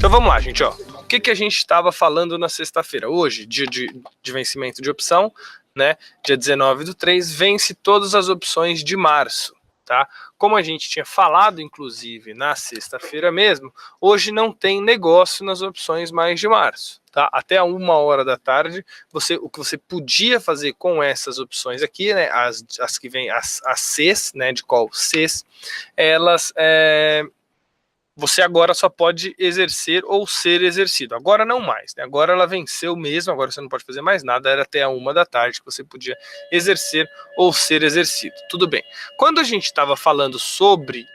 Então vamos lá, gente, ó. O que a gente estava falando na sexta-feira? Hoje, dia de vencimento de opção, né? Dia 19/3, vence todas as opções de março, tá? Como a gente tinha falado, inclusive, na sexta-feira mesmo, hoje não tem negócio nas opções mais de março, tá? Até 1h da tarde, o que você podia fazer com essas opções aqui, né? As que vêm, as Cs, né? De call Cs, elas... você agora só pode exercer ou ser exercido. Agora não mais, né? Agora ela venceu mesmo, agora você não pode fazer mais nada, era até 1h da tarde que você podia exercer ou ser exercido. Tudo bem. Quando a gente estava falando sobre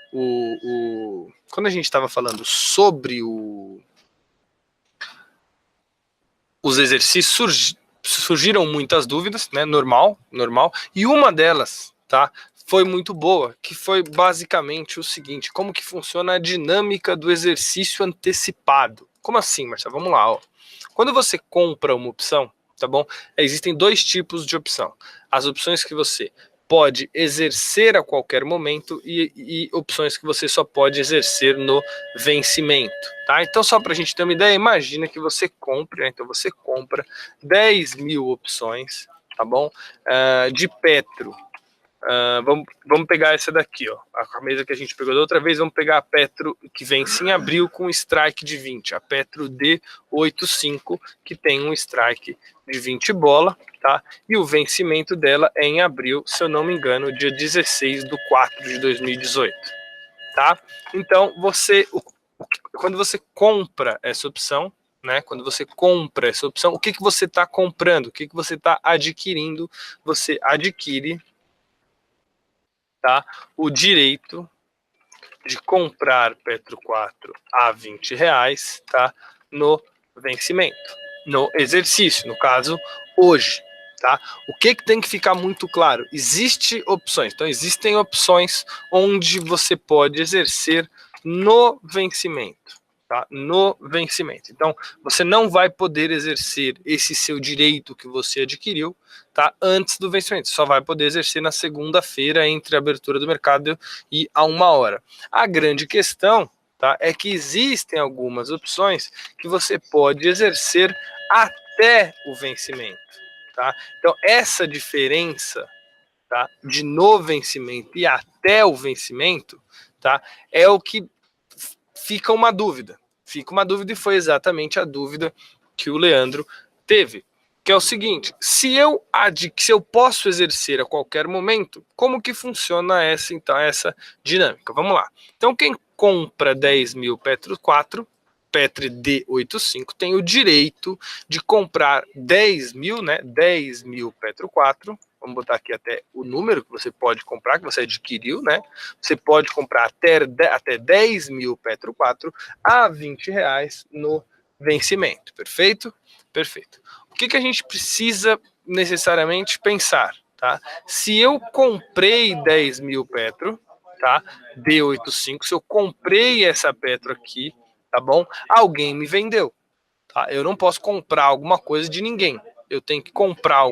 os exercícios, surgiram muitas dúvidas, né? Normal, e uma delas, tá? Foi muito boa, que foi basicamente o seguinte: como que funciona a dinâmica do exercício antecipado? Como assim, Marcelo? Vamos lá, ó. Quando você compra uma opção, tá bom? Existem dois tipos de opção. As opções que você pode exercer a qualquer momento e opções que você só pode exercer no vencimento, tá? Então, só para a gente ter uma ideia, imagina que você compre, né? Então você compra 10.000 opções, tá bom? De Petro. Vamos pegar essa daqui, ó, a mesa que a gente pegou da outra vez. Vamos pegar a Petro que vence em abril com strike de 20, a Petro D85, que tem um strike de 20 bola, tá? E o vencimento dela é em abril, se eu não me engano, dia 16/4/2018, tá? Então, quando você compra essa opção, né? Quando você compra essa opção, o que você está comprando? O que você está adquirindo? Você adquire, tá, o direito de comprar Petro 4 a R$20, tá, no vencimento, no exercício, no caso, hoje, tá? O que tem que ficar muito claro? Existem opções, então existem opções onde você pode exercer no vencimento, tá? No vencimento. Então, você não vai poder exercer esse seu direito que você adquiriu, tá, antes do vencimento. Só vai poder exercer na segunda-feira, entre a abertura do mercado e a 1h. A grande questão, tá, é que existem algumas opções que você pode exercer até o vencimento, tá? Então, essa diferença, tá, de no vencimento e até o vencimento, tá, é o que fica uma dúvida. Fica uma dúvida, e foi exatamente a dúvida que o Leandro teve, que é o seguinte: se eu posso exercer a qualquer momento, como que funciona essa dinâmica? Vamos lá. Então, quem compra 10.000 Petro 4, Petro D85, tem o direito de comprar 10.000, né? 10.000 Petro 4. Vamos botar aqui até o número que você pode comprar, que você adquiriu, né? Você pode comprar até 10.000 Petro 4 a R$20 no vencimento. Perfeito? Perfeito. O que a gente precisa necessariamente pensar, tá? Se eu comprei 10.000 Petro, tá? D85, se eu comprei essa Petro aqui, tá bom? Alguém me vendeu, tá? Eu não posso comprar alguma coisa de ninguém. Eu tenho que comprar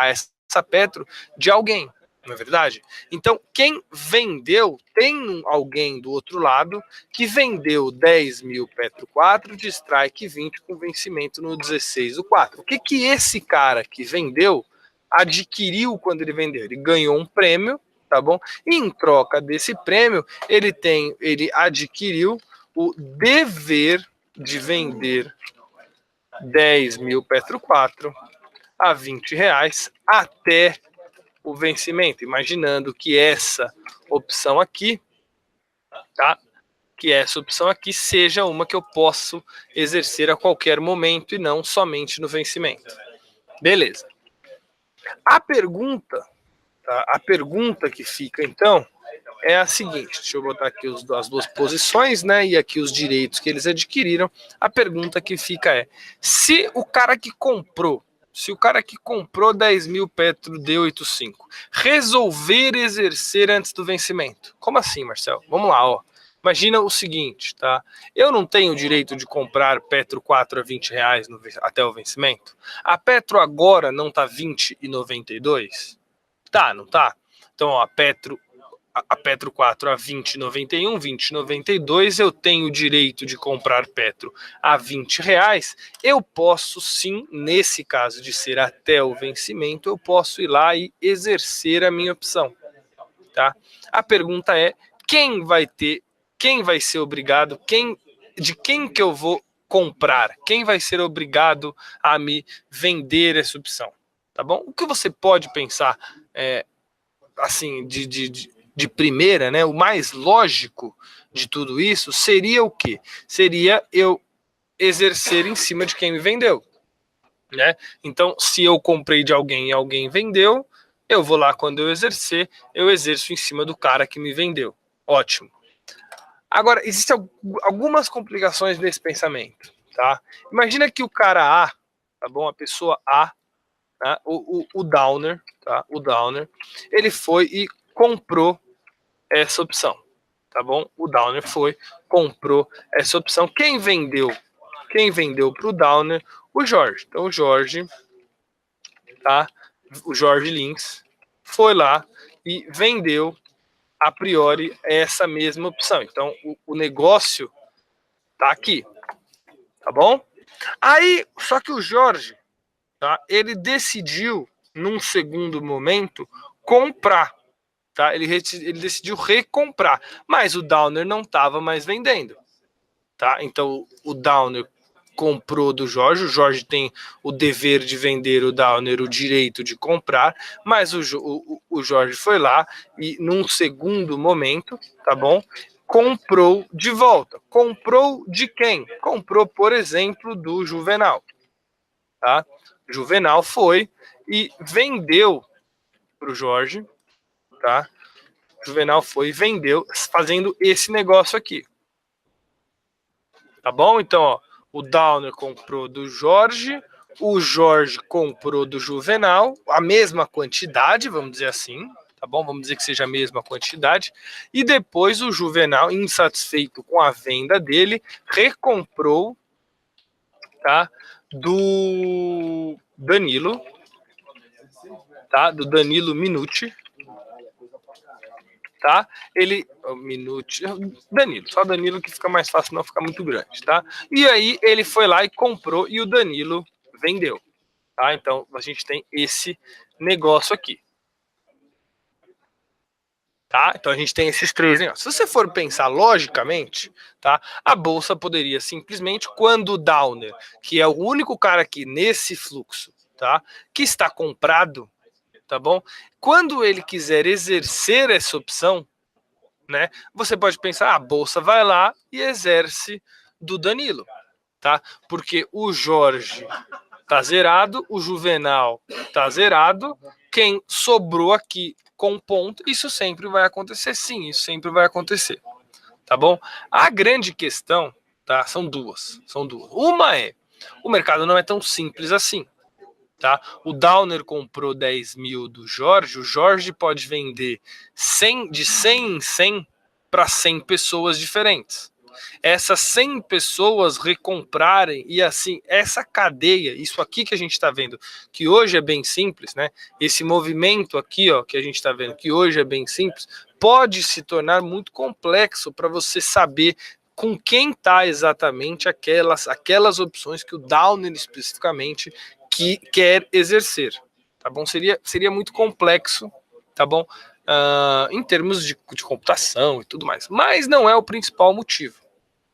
essa Petro de alguém, não é verdade? Então, quem vendeu, tem alguém do outro lado que vendeu 10.000 Petro 4 de strike 20 com vencimento no 16/4. O que esse cara que vendeu adquiriu quando ele vendeu? Ele ganhou um prêmio, tá bom? E em troca desse prêmio, ele adquiriu o dever de vender 10.000 Petro 4 a R$20 até o vencimento, imaginando que essa opção aqui, tá? Que essa opção aqui seja uma que eu posso exercer a qualquer momento e não somente no vencimento. Beleza. A pergunta que fica então é a seguinte: deixa eu botar aqui as duas posições, né? E aqui os direitos que eles adquiriram. A pergunta que fica é: se o cara que comprou 10.000 Petro D85 resolver exercer antes do vencimento, como assim, Marcelo? Vamos lá, ó. Imagina o seguinte, tá? Eu não tenho o direito de comprar Petro 4 a R$20 até o vencimento? A Petro agora não tá 20,92? Tá, não tá? Então, ó, a Petro a Petro 4 a 20,91, 20,92, eu tenho o direito de comprar Petro a R$ 20, eu posso sim, nesse caso de ser até o vencimento, eu posso ir lá e exercer a minha opção, tá? A pergunta é, quem vai ser obrigado, de quem que eu vou comprar? Quem vai ser obrigado a me vender essa opção? Tá bom? O que você pode pensar, assim, de primeira, né? O mais lógico de tudo isso seria o quê? Seria eu exercer em cima de quem me vendeu, né? Então, se eu comprei de alguém e alguém vendeu, eu vou lá quando eu exercer, eu exerço em cima do cara que me vendeu. Ótimo. Agora, existem algumas complicações nesse pensamento, tá? Imagina que o cara A, tá bom? A pessoa A, tá? O Downer, tá? O Downer, ele foi e comprou essa opção, tá bom? O Downer comprou essa opção. Quem vendeu para o Downer? O Jorge. Então, o Jorge, tá? O Jorge Links foi lá e vendeu a priori essa mesma opção. Então, o negócio tá aqui, tá bom? Aí, só que o Jorge, tá? Ele decidiu, num segundo momento, comprar, tá? Ele decidiu recomprar, mas o Downer não estava mais vendendo, tá? Então, o Downer comprou do Jorge, o Jorge tem o dever de vender, o Downer o direito de comprar, mas o Jorge foi lá e num segundo momento, tá bom? Comprou de volta. Comprou de quem? Comprou, por exemplo, do Juvenal, tá? Juvenal foi e vendeu para o Jorge, tá? Juvenal foi e vendeu, fazendo esse negócio aqui, tá bom? Então, ó, o Downer comprou do Jorge, o Jorge comprou do Juvenal, a mesma quantidade, vamos dizer assim, tá bom? Vamos dizer que seja a mesma quantidade. E depois o Juvenal, insatisfeito com a venda dele, recomprou, tá? Do Danilo, tá? Do Danilo Minucci, tá? Ele, Minucci, Danilo, só Danilo que fica mais fácil, não fica muito grande, tá? E aí ele foi lá e comprou e o Danilo vendeu, tá? Então a gente tem esse negócio aqui, tá? Então a gente tem esses três negócios. Se você for pensar logicamente, tá? A bolsa poderia simplesmente, quando o Downer, que é o único cara aqui nesse fluxo, tá? Que está comprado, tá bom? Quando ele quiser exercer essa opção, né? Você pode pensar, a bolsa vai lá e exerce do Danilo, tá? Porque o Jorge tá zerado, o Juvenal tá zerado, quem sobrou aqui com ponto, isso sempre vai acontecer, sim, isso sempre vai acontecer, tá bom? A grande questão, tá? São duas. Uma é, o mercado não é tão simples assim, tá? O Downer comprou 10 mil do Jorge, o Jorge pode vender 100, de 100 em 100 para 100 pessoas diferentes. Essas 100 pessoas recomprarem e assim, essa cadeia, isso aqui que a gente está vendo, que hoje é bem simples, né? Esse movimento aqui, ó, que a gente está vendo, que hoje é bem simples, pode se tornar muito complexo para você saber com quem está exatamente aquelas opções que o Downer especificamente que quer exercer, tá bom? Seria muito complexo, tá bom? Em termos de computação e tudo mais, mas não é o principal motivo,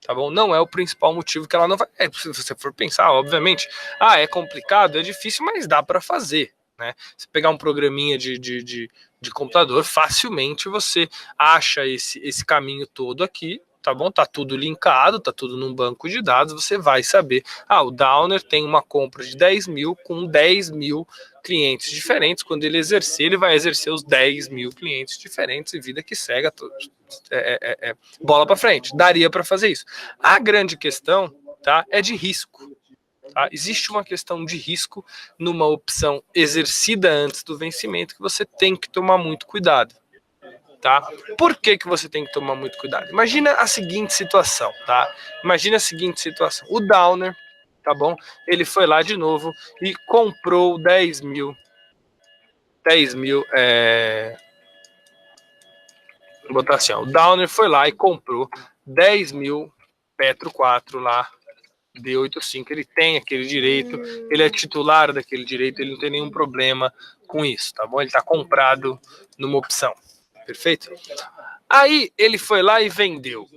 tá bom? Não é o principal motivo que ela não vai. Se você for pensar, obviamente, é complicado, é difícil, mas dá para fazer, né? Se pegar um programinha de computador, facilmente você acha esse caminho todo aqui, tá bom? Tá tudo linkado, tá tudo num banco de dados, você vai saber, o Downer tem uma compra de 10 mil com 10 mil clientes diferentes, quando ele exercer, ele vai exercer os 10 mil clientes diferentes e vida que segue, bola para frente, daria para fazer isso. A grande questão, tá, é de risco. Tá? Existe uma questão de risco numa opção exercida antes do vencimento que você tem que tomar muito cuidado. Tá? Por que você tem que tomar muito cuidado? Imagina a seguinte situação, tá? Imagina a seguinte situação. O Downer, tá bom? Ele foi lá de novo e comprou 10 mil Vou botar assim, ó, o Downer foi lá e comprou 10 mil Petro 4 lá, D85, ele tem aquele direito, ele é titular daquele direito, ele não tem nenhum problema com isso, tá bom? Ele está comprado numa opção, perfeito? Aí ele foi lá e vendeu,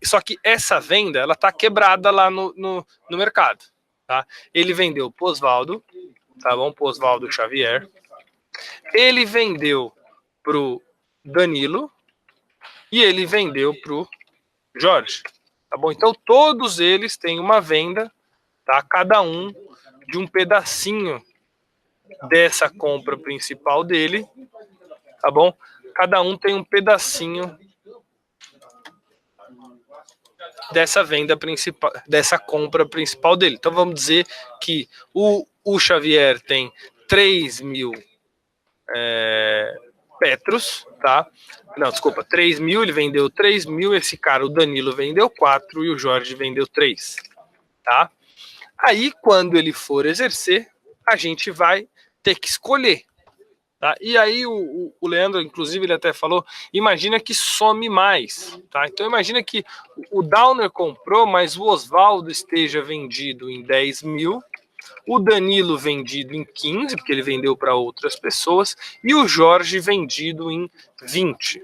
só que essa venda, ela tá quebrada lá no mercado, tá? Ele vendeu pro Oswaldo, tá bom? Pro Oswaldo Xavier, ele vendeu pro Danilo e ele vendeu pro Jorge, tá bom? Então todos eles têm uma venda, tá? Cada um de um pedacinho dessa compra principal dele, tá bom? Cada um tem um pedacinho dessa venda principal, dessa compra principal dele. Então vamos dizer que o Xavier tem 3 mil Petros, tá? Não, desculpa, 3 mil, ele vendeu 3 mil, esse cara, o Danilo, vendeu 4 e o Jorge vendeu 3, tá? Aí, quando ele for exercer, a gente vai ter que escolher, tá? E aí o Leandro, inclusive, ele até falou, imagina que some mais, tá? Então imagina que o Downer comprou, mas o Oswaldo esteja vendido em 10 mil, o Danilo vendido em 15, porque ele vendeu para outras pessoas, e o Jorge vendido em 20,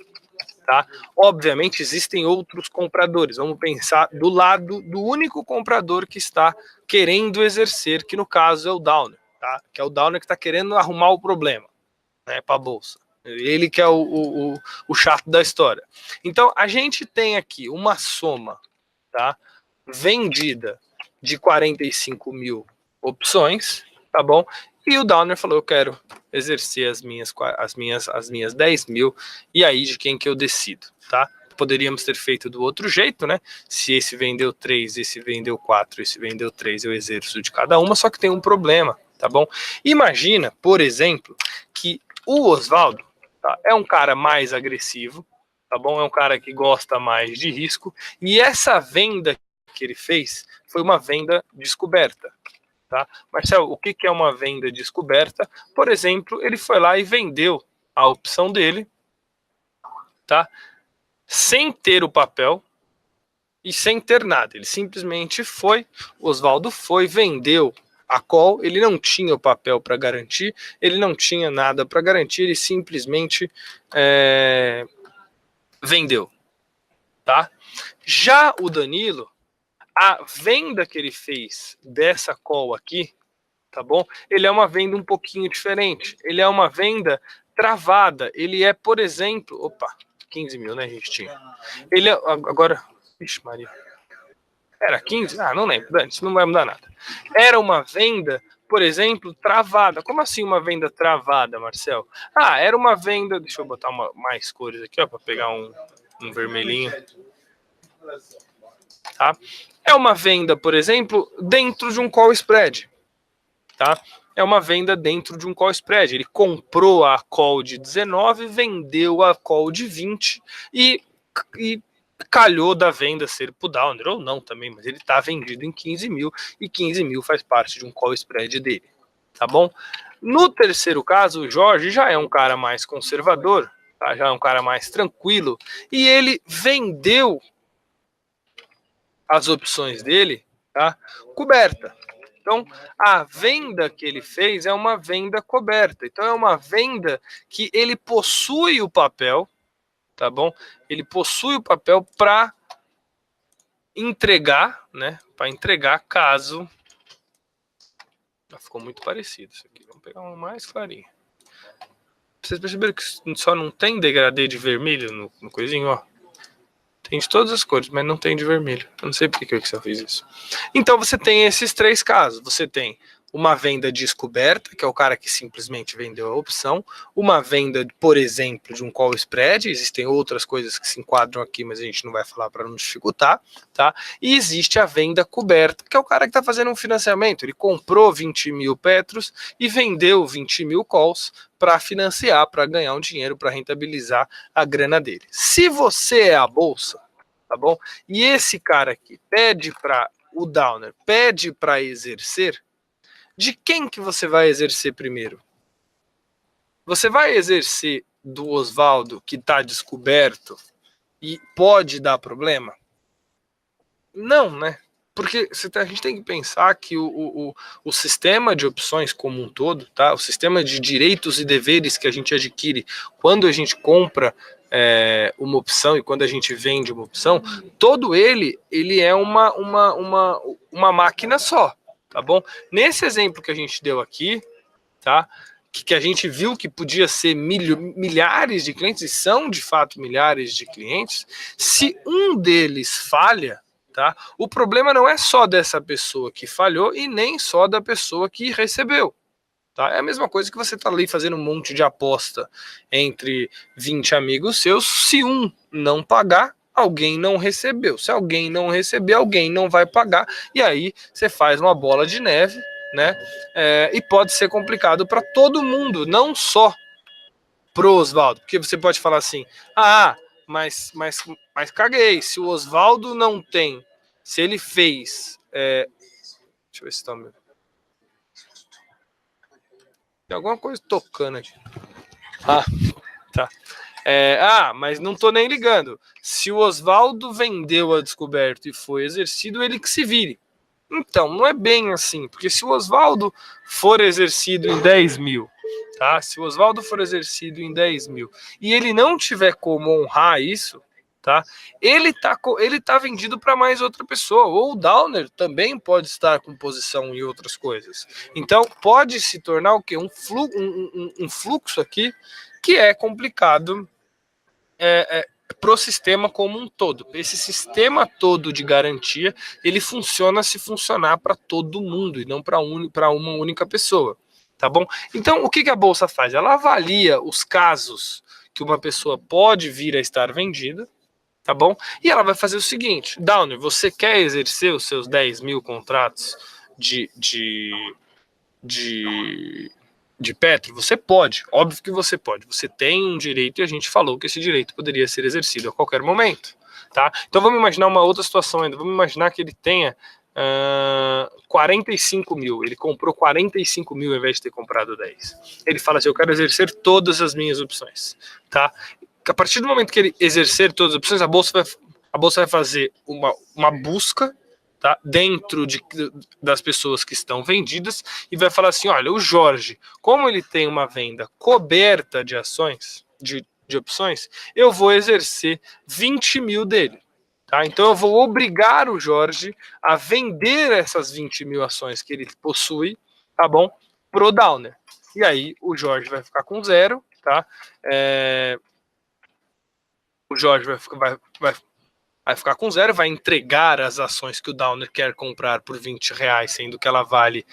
tá? Obviamente existem outros compradores, vamos pensar do lado do único comprador que está querendo exercer, que no caso é o Downer, tá? Que é o Downer que está querendo arrumar o problema, né, para a bolsa. Ele que é o chato da história. Então a gente tem aqui uma soma, tá, vendida de 45 mil opções, tá bom? E o Downer falou, eu quero exercer as minhas 10 mil, e aí de quem que eu decido, tá? Poderíamos ter feito do outro jeito, né? Se esse vendeu 3, esse vendeu 4, esse vendeu 3, eu exerço de cada uma, só que tem um problema, tá bom? Imagina, por exemplo, que o Oswaldo, tá, é um cara mais agressivo, tá bom? É um cara que gosta mais de risco, e essa venda que ele fez foi uma venda descoberta, tá? Marcelo, o que é uma venda descoberta? Por exemplo, ele foi lá e vendeu a opção dele, tá? Sem ter o papel e sem ter nada. Ele simplesmente foi, o Oswaldo foi, vendeu a call, ele não tinha o papel para garantir, ele não tinha nada para garantir, ele simplesmente vendeu, tá? Já o Danilo, a venda que ele fez dessa call aqui, tá bom? Ele é uma venda um pouquinho diferente. Ele é uma venda travada. Ele é, por exemplo, 15 mil, né, a gente tinha. Ele é, agora, vixe Maria. Era 15? Ah, não lembro, isso não vai mudar nada. Era uma venda, por exemplo, travada. Como assim uma venda travada, Marcel? Ah, era uma venda, deixa eu botar mais cores aqui, ó, para pegar um vermelhinho. Tá? É uma venda, por exemplo, dentro de um call spread, tá? É uma venda dentro de um call spread. Ele comprou a call de 19, vendeu a call de 20 e calhou da venda ser pro Downer, ou não também, mas ele está vendido em 15 mil e 15 mil faz parte de um call spread dele, tá bom? No terceiro caso, o Jorge já é um cara mais conservador, tá? Já é um cara mais tranquilo, e ele vendeu as opções dele, tá, coberta. Então, a venda que ele fez é uma venda coberta. Então, é uma venda que ele possui o papel, tá bom? Ele possui o papel para entregar, né? Para entregar caso... Ficou muito parecido isso aqui. Vamos pegar um mais clarinho. Vocês perceberam que só não tem degradê de vermelho no coisinho, ó? Tem de todas as cores, mas não tem de vermelho. Eu não sei por que eu fiz isso. Então você tem esses três casos. Você tem uma venda descoberta, que é o cara que simplesmente vendeu a opção. Uma venda, por exemplo, de um call spread. Existem outras coisas que se enquadram aqui, mas a gente não vai falar para não dificultar, tá? E existe a venda coberta, que é o cara que está fazendo um financiamento. Ele comprou 20 mil Petros e vendeu 20 mil calls para financiar, para ganhar um dinheiro, para rentabilizar a grana dele. Se você é a bolsa, tá bom? E esse cara aqui pede para o Downer, pede para exercer, de quem que você vai exercer primeiro? Você vai exercer do Oswaldo que está descoberto e pode dar problema? Não, né? Porque a gente tem que pensar que o sistema de opções como um todo, tá? O sistema de direitos e deveres que a gente adquire quando a gente compra uma opção e quando a gente vende uma opção, todo ele é uma máquina só, tá bom? Nesse exemplo que a gente deu aqui, tá? Que a gente viu que podia ser milhares de clientes, e são de fato milhares de clientes, se um deles falha, tá? O problema não é só dessa pessoa que falhou e nem só da pessoa que recebeu. Tá? É a mesma coisa que você está ali fazendo um monte de aposta entre 20 amigos seus. Se um não pagar, alguém não recebeu. Se alguém não receber, alguém não vai pagar. E aí você faz uma bola de neve, né? E pode ser complicado para todo mundo, não só pro Oswaldo. Porque você pode falar assim, mas caguei. Se o Oswaldo não tem, se ele fez... deixa eu ver se tá... Tem alguma coisa tocando aqui. Tá. Mas não tô nem ligando. Se o Oswaldo vendeu a descoberta e foi exercido, ele que se vire. Então, não é bem assim. Porque se o Oswaldo for exercido em 10 mil, tá? Se o Oswaldo for exercido em 10 mil e ele não tiver como honrar isso, tá? Ele tá vendido para mais outra pessoa. Ou o Downer também pode estar com posição em outras coisas. Então, pode se tornar o quê? Um fluxo aqui que é complicado para o sistema como um todo. Esse sistema todo de garantia, ele funciona se funcionar para todo mundo e não para uma única pessoa, tá bom? Então, o que a Bolsa faz? Ela avalia os casos que uma pessoa pode vir a estar vendida, tá bom? E ela vai fazer o seguinte, Downer, você quer exercer os seus 10 mil contratos de Petro? Você pode, óbvio que você pode. Você tem um direito e a gente falou que esse direito poderia ser exercido a qualquer momento, tá? Então vamos imaginar uma outra situação ainda. Vamos imaginar que ele tenha 45 mil. Ele comprou 45 mil ao invés de ter comprado 10. Ele fala assim, eu quero exercer todas as minhas opções, tá? A partir do momento que ele exercer todas as opções, a bolsa vai fazer uma busca, tá, dentro das pessoas que estão vendidas e vai falar assim, olha, o Jorge, como ele tem uma venda coberta de ações, de opções, eu vou exercer 20 mil dele. Tá? Então eu vou obrigar o Jorge a vender essas 20 mil ações que ele possui, tá bom, pro Downer. E aí o Jorge vai ficar com zero, tá? O Jorge vai ficar com zero, vai entregar as ações que o Downer quer comprar por R$20, sendo que ela vale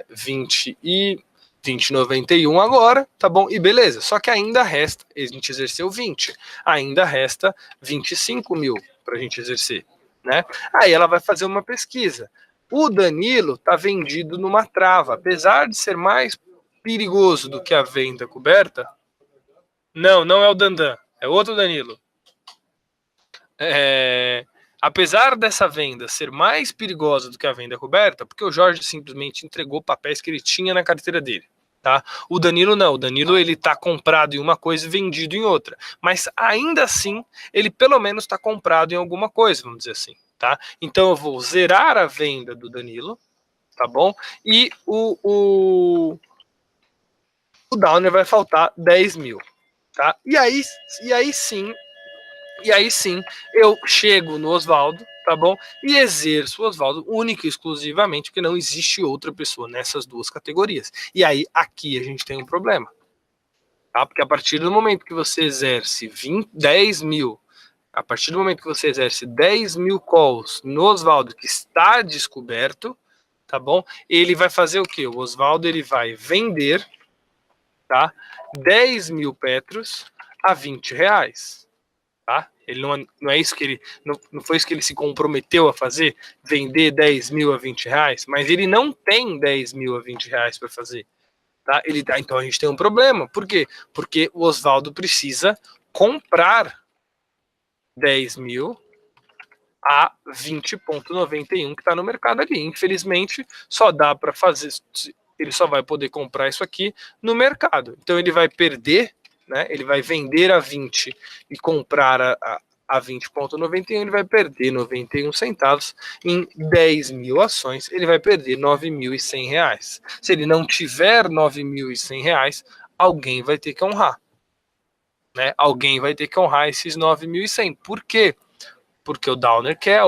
20,91 agora, tá bom? E beleza, só que ainda resta, a gente exerceu 20, ainda resta 25 mil para a gente exercer, né? Aí ela vai fazer uma pesquisa. O Danilo está vendido numa trava, apesar de ser mais perigoso do que a venda coberta. Não é o Dandan, é outro Danilo. Apesar dessa venda ser mais perigosa do que a venda coberta, porque o Jorge simplesmente entregou papéis que ele tinha na carteira dele, tá? O Danilo não, o Danilo ele tá comprado em uma coisa e vendido em outra, mas ainda assim ele pelo menos está comprado em alguma coisa, vamos dizer assim, tá? Então eu vou zerar a venda do Danilo, tá bom? E o Downer vai faltar 10 mil, tá? E aí sim eu chego no Oswaldo, tá bom? E exerço o Oswaldo única e exclusivamente, porque não existe outra pessoa nessas duas categorias. E aí, aqui a gente tem um problema. Tá? Porque a partir do momento que você exerce 10 mil, a partir do momento que você exerce 10 mil calls no Oswaldo que está descoberto, tá bom? Ele vai fazer o quê? O Oswaldo ele vai vender, tá? 10 mil Petros a R$20. Tá? Ele não é isso que ele não foi isso que ele se comprometeu a fazer, vender 10 mil a R$20, mas ele não tem 10 mil a R$20 para fazer, tá? Então a gente tem um problema. Por quê? Porque o Oswaldo precisa comprar 10 mil a 20,91 que está no mercado ali. Infelizmente, só dá para fazer, ele só vai poder comprar isso aqui no mercado. Então ele vai perder né? Ele vai vender a 20 e comprar a 20,91, ele vai perder 91 centavos. Em 10 mil ações, ele vai perder R$ 9.100. Se ele não tiver R$ 9.100, alguém vai ter que honrar, né? Alguém vai ter que honrar esses 9.100. Por quê? Porque o Downer quer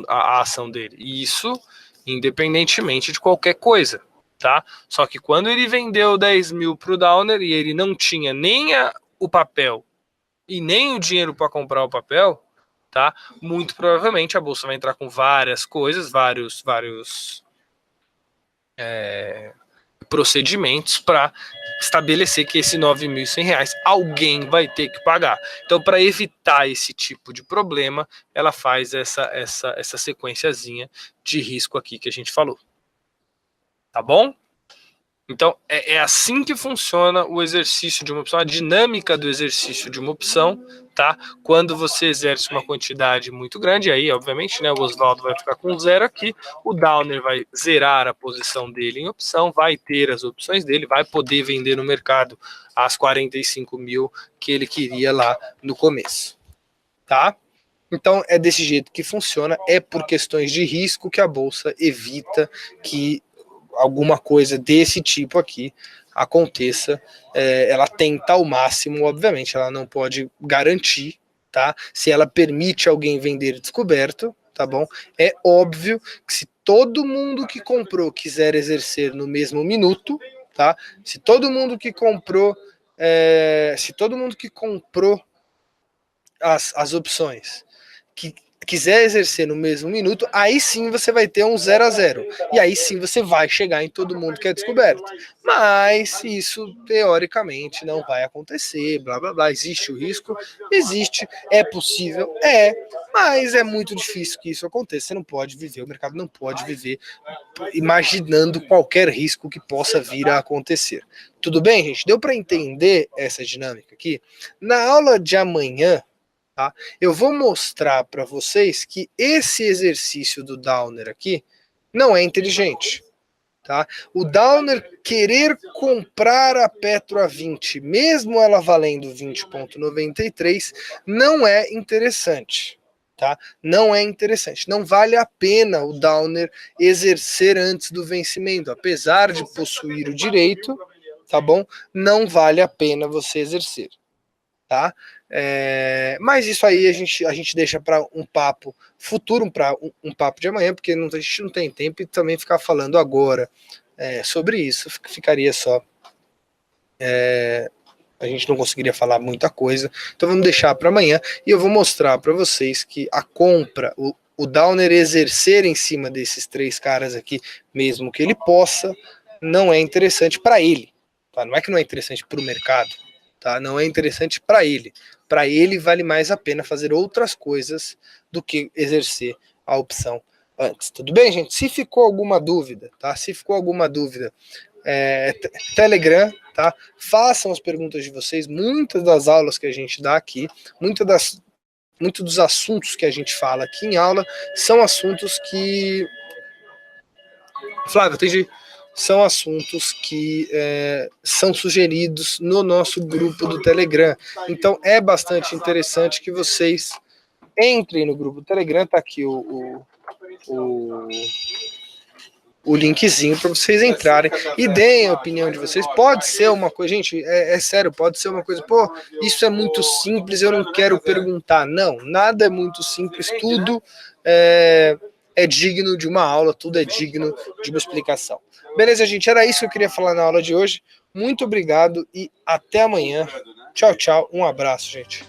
a ação dele. E isso independentemente de qualquer coisa, tá? Só que quando ele vendeu 10 mil para o Downer e ele não tinha nem o papel e nem o dinheiro para comprar o papel, tá? Muito provavelmente a bolsa vai entrar com várias coisas, vários procedimentos para estabelecer que esse R$ 9.100 alguém vai ter que pagar. Então, para evitar esse tipo de problema, ela faz essa sequenciazinha de risco aqui que a gente falou. Tá bom? Então, é assim que funciona o exercício de uma opção, a dinâmica do exercício de uma opção, tá? Quando você exerce uma quantidade muito grande, aí, obviamente, né, o Oswaldo vai ficar com 0 aqui, o Downer vai zerar a posição dele em opção, vai ter as opções dele, vai poder vender no mercado as 45 mil que ele queria lá no começo, tá? Então, é desse jeito que funciona, é por questões de risco que a Bolsa evita que alguma coisa desse tipo aqui aconteça. Ela tenta ao máximo, obviamente, ela não pode garantir, tá? Se ela permite alguém vender descoberto, tá bom? É óbvio que se todo mundo que comprou quiser exercer no mesmo minuto, tá? Se todo mundo que comprou as opções que quiser exercer no mesmo minuto, aí sim você vai ter um 0 a 0. E aí sim você vai chegar em todo mundo que é descoberto. Mas isso, teoricamente, não vai acontecer, blá, blá, blá. Existe o risco? Existe. É possível? Mas é muito difícil que isso aconteça. Você não pode viver, o mercado não pode viver imaginando qualquer risco que possa vir a acontecer. Tudo bem, gente? Deu para entender essa dinâmica aqui? Na aula de amanhã, tá? Eu vou mostrar para vocês que esse exercício do Downer aqui não é inteligente. Tá? O Downer querer comprar a Petro a 20, mesmo ela valendo 20,93, não é interessante. Tá? Não é interessante. Não vale a pena o Downer exercer antes do vencimento. Apesar de possuir o direito, tá bom? Não vale a pena você exercer. Tá? Mas isso aí a gente deixa para um papo futuro, para um papo de amanhã, porque a gente não tem tempo e também ficar falando agora sobre isso ficaria só. A gente não conseguiria falar muita coisa, então vamos deixar para amanhã e eu vou mostrar para vocês que a compra, o Downer exercer em cima desses três caras aqui, mesmo que ele possa, não é interessante para ele. Tá? Não é que não é interessante para o mercado. Tá? Não é interessante para ele. Para ele vale mais a pena fazer outras coisas do que exercer a opção antes. Tudo bem, gente? Se ficou alguma dúvida, tá? Se ficou alguma dúvida, Telegram, tá? Façam as perguntas de vocês. Muitas das aulas que a gente dá aqui, muitos dos assuntos que a gente fala aqui em aula são assuntos que... Flávio, entendi. São assuntos que são sugeridos no nosso grupo do Telegram. Então é bastante interessante que vocês entrem no grupo do Telegram. Tá aqui o linkzinho para vocês entrarem e deem a opinião de vocês. Pode ser uma coisa, gente, sério, pode ser uma coisa, pô, isso é muito simples, eu não quero perguntar. Não, nada é muito simples, tudo é digno de uma aula, tudo é digno de uma explicação. Beleza, gente? Era isso que eu queria falar na aula de hoje. Muito obrigado e até amanhã. Tchau, tchau. Um abraço, gente.